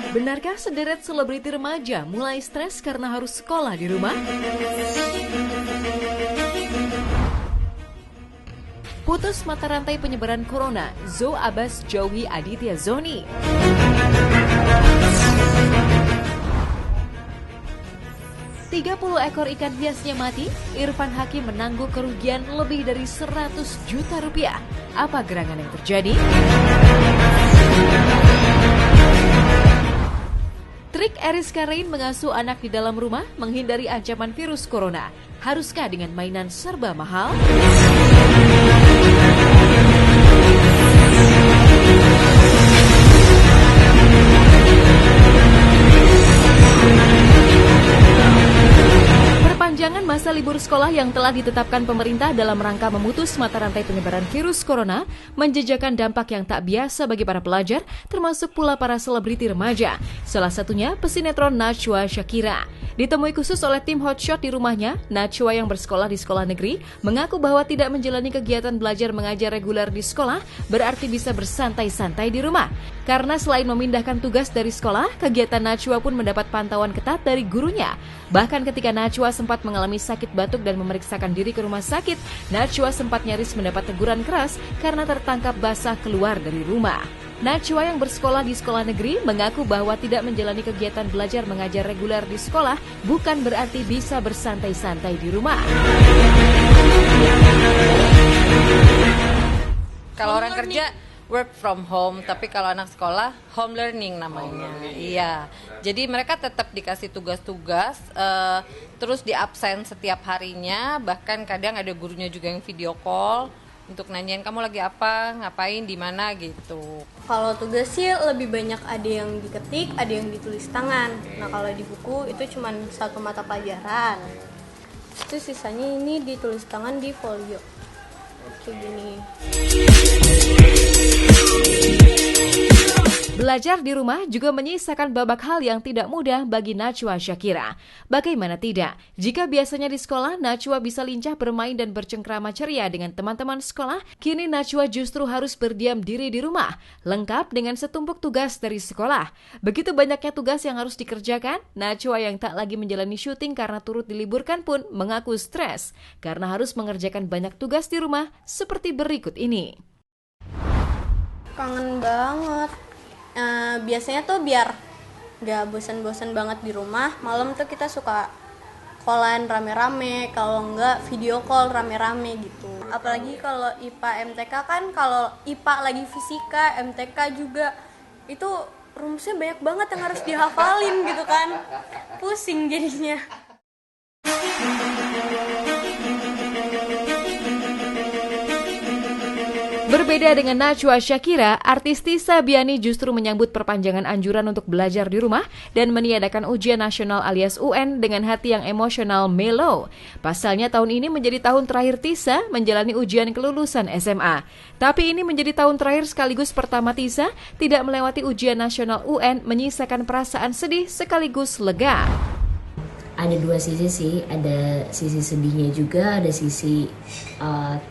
Benarkah sederet selebriti remaja mulai stres karena harus sekolah di rumah? Putus mata rantai penyebaran corona, Zoe Abbas jauhi Aditya Zoni. Puluh ekor ikan hiasnya mati, Irfan Hakim menanggung kerugian lebih dari 100 juta rupiah. Apa gerangan yang terjadi? Trik Eriska Rein mengasuh anak di dalam rumah menghindari ancaman virus corona. Haruskah dengan mainan serba mahal? Perpanjangan masa libur sekolah yang telah ditetapkan pemerintah dalam rangka memutus mata rantai penyebaran virus corona menjejakan dampak yang tak biasa bagi para pelajar, termasuk pula para selebriti remaja. Salah satunya pesinetron Najwa Shakira. Ditemui khusus oleh tim Hotshot di rumahnya, Najwa yang bersekolah di sekolah negeri mengaku bahwa tidak menjalani kegiatan belajar mengajar reguler di sekolah berarti bisa bersantai-santai di rumah. Karena selain memindahkan tugas dari sekolah, kegiatan Najwa pun mendapat pantauan ketat dari gurunya. Bahkan ketika Najwa sempat mengalami sakit batuk dan memeriksakan diri ke rumah sakit, Najwa sempat nyaris mendapat teguran keras karena tertangkap basah keluar dari rumah. Najwa yang bersekolah di sekolah negeri mengaku bahwa tidak menjalani kegiatan belajar mengajar reguler di sekolah bukan berarti bisa bersantai-santai di rumah. Kalau orang kerja work from home, tapi kalau anak sekolah home learning namanya. Iya. Jadi mereka tetap dikasih tugas-tugas, terus di absen setiap harinya, bahkan kadang ada gurunya juga yang video call untuk nanyain kamu lagi apa, ngapain, di mana gitu. Kalau tugas sih lebih banyak ada yang diketik, ada yang ditulis tangan. Nah kalau di buku itu cuma satu mata pelajaran. Itu sisanya ini ditulis tangan di folio. Kayak gini. Belajar di rumah juga menyisakan babak hal yang tidak mudah bagi Najwa Shakira. Bagaimana tidak, jika biasanya di sekolah Najwa bisa lincah bermain dan bercengkrama ceria dengan teman-teman sekolah, kini Najwa justru harus berdiam diri di rumah, lengkap dengan setumpuk tugas dari sekolah. Begitu banyaknya tugas yang harus dikerjakan, Najwa yang tak lagi menjalani syuting karena turut diliburkan pun mengaku stres, karena harus mengerjakan banyak tugas di rumah seperti berikut ini. Kangen banget. Biasanya tuh biar gak bosan-bosan banget di rumah, malam tuh kita suka callan rame-rame, kalau enggak video call rame-rame gitu. Apalagi kalau IPA MTK kan, kalau IPA lagi fisika, MTK juga, itu rumusnya banyak banget yang harus dihafalin gitu kan. Pusing jadinya. Berbeda dengan Najwa Shakira, artis Tisa Biani justru menyambut perpanjangan anjuran untuk belajar di rumah dan meniadakan ujian nasional alias UN dengan hati yang emosional mellow. Pasalnya tahun ini menjadi tahun terakhir Tisa menjalani ujian kelulusan SMA. Tapi ini menjadi tahun terakhir sekaligus pertama Tisa tidak melewati ujian nasional UN, menyisakan perasaan sedih sekaligus lega. Ada dua sisi sih, ada sisi sedihnya juga, ada sisi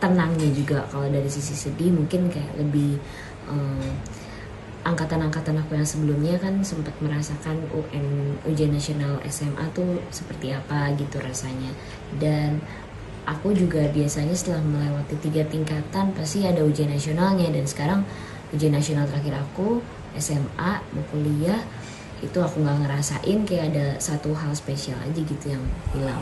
tenangnya juga. Kalau dari sisi sedih mungkin kayak lebih angkatan-angkatan aku yang sebelumnya kan sempat merasakan UN, ujian nasional SMA tuh seperti apa gitu rasanya. Dan aku juga biasanya setelah melewati 3 tingkatan pasti ada ujian nasionalnya, dan sekarang ujian nasional terakhir aku SMA mau kuliah itu aku nggak ngerasain, kayak ada satu hal spesial aja gitu yang hilang.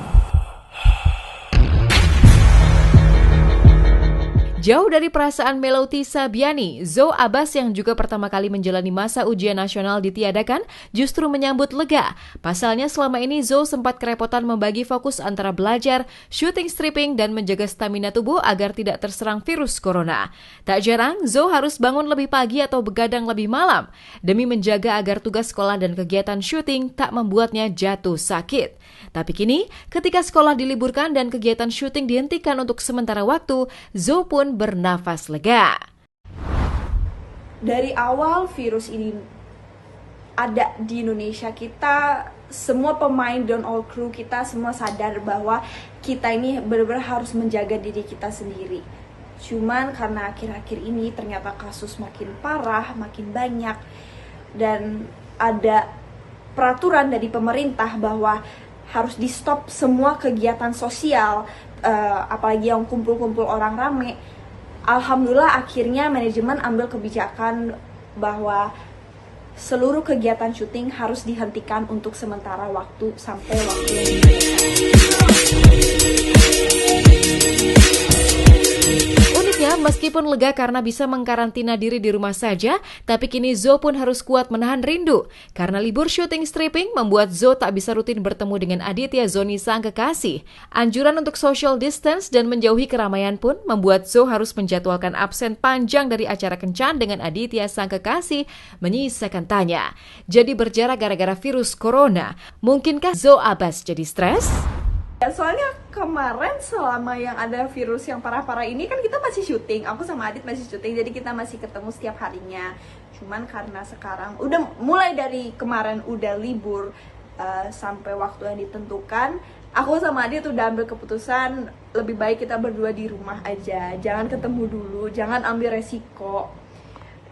Jauh dari perasaan mellow Tisa Biani, Zoe Abbas yang juga pertama kali menjalani masa ujian nasional ditiadakan justru menyambut lega. Pasalnya selama ini Zoe sempat kerepotan membagi fokus antara belajar, syuting stripping, dan menjaga stamina tubuh agar tidak terserang virus corona. Tak jarang, Zoe harus bangun lebih pagi atau begadang lebih malam demi menjaga agar tugas sekolah dan kegiatan syuting tak membuatnya jatuh sakit. Tapi kini, ketika sekolah diliburkan dan kegiatan syuting dihentikan untuk sementara waktu, Zoe pun bernafas lega. Dari awal virus ini ada di Indonesia, kita semua pemain dan all crew kita semua sadar bahwa kita ini benar-benar harus menjaga diri kita sendiri. Cuman karena akhir-akhir ini ternyata kasus makin parah, makin banyak, dan ada peraturan dari pemerintah bahwa harus di stop semua kegiatan sosial, apalagi yang kumpul-kumpul orang rame. Alhamdulillah akhirnya manajemen ambil kebijakan bahwa seluruh kegiatan syuting harus dihentikan untuk sementara waktu sampai waktu yang Uniknya, meskipun lega karena bisa mengkarantina diri di rumah saja, tapi kini Zo pun harus kuat menahan rindu. Karena libur syuting stripping membuat Zo tak bisa rutin bertemu dengan Aditya Zoni sang kekasih. Anjuran untuk social distance dan menjauhi keramaian pun membuat Zo harus menjadwalkan absen panjang dari acara kencan dengan Aditya sang kekasih, menyisakan tanya. Jadi berjarak gara-gara virus corona, mungkinkah Zo Abbas jadi stres? Ya, soalnya kemarin selama yang ada virus yang parah-parah ini kan kita masih syuting, aku sama Adit masih syuting, jadi kita masih ketemu setiap harinya. Cuman karena sekarang udah mulai dari kemarin udah libur sampai waktu yang ditentukan, aku sama Adit udah ambil keputusan lebih baik kita berdua di rumah aja, jangan ketemu dulu, jangan ambil resiko.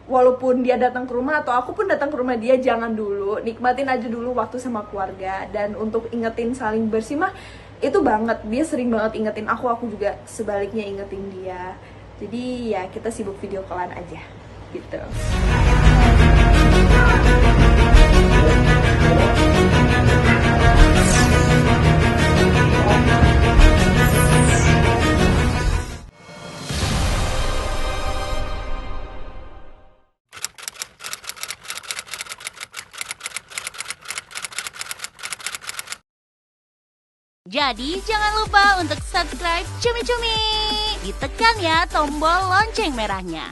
Walaupun dia datang ke rumah atau aku pun datang ke rumah dia, jangan dulu, nikmatin aja dulu waktu sama keluarga. Dan untuk ingetin saling bersih mah itu banget, dia sering banget ingetin aku juga sebaliknya ingetin dia. Jadi ya kita sibuk video callan aja gitu. Jadi jangan lupa untuk subscribe Cumi Cumi. Ditekan ya tombol lonceng merahnya.